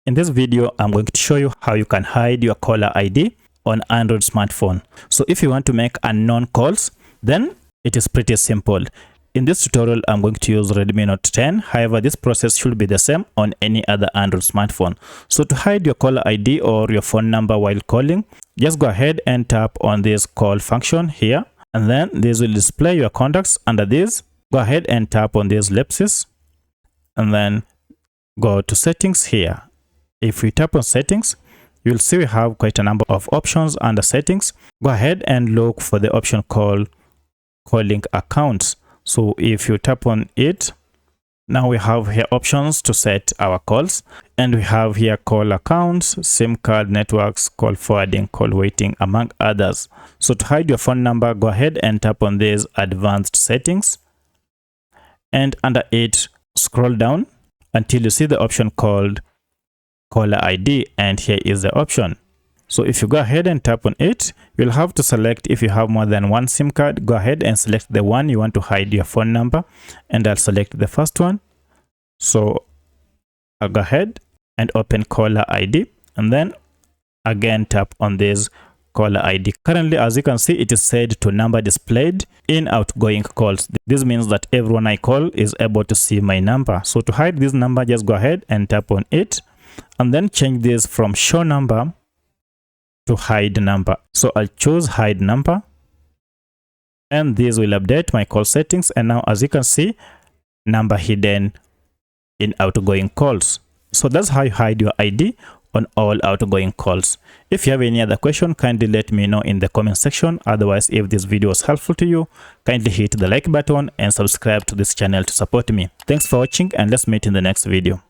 In this video, I'm going to show you how you can hide your caller ID on Android smartphone. So if you want to make unknown calls, then it is pretty simple. In this tutorial, I'm going to use Redmi Note 10. However, this process should be the same on any other Android smartphone. So to hide your caller ID or your phone number while calling, just go ahead and tap on this call function here. And then this will display your contacts. Under this, go ahead and tap on these ellipses. And then go to settings here. If we tap on settings, you'll see we have quite a number of options under settings. Go ahead and look for the option called calling accounts. So if you tap on it, now we have here options to set our calls, and we have here call accounts, SIM card networks, call forwarding, call waiting, among others. So to hide your phone number, go ahead and tap on this advanced settings, and under it, scroll down until you see the option called caller ID, and here is the option. So if you go ahead and tap on it, you'll have to select, if you have more than one SIM card, go ahead and select the one you want to hide your phone number, and I'll select the first one. So I'll go ahead and open caller ID, and then again tap on this caller ID. Currently, as you can see, it is set to number displayed in outgoing calls. This means that everyone I call is able to see my number. So to hide this number, just go ahead and tap on it, and then change this from show number to hide number. So I'll choose hide number, and this will update my call settings. And now, as you can see, number hidden in outgoing calls. So that's how you hide your ID on all outgoing calls. If you have any other question, kindly let me know in the comment section. Otherwise, if this video was helpful to you, kindly hit the like button and subscribe to this channel to support me. Thanks for watching, and let's meet in the next video.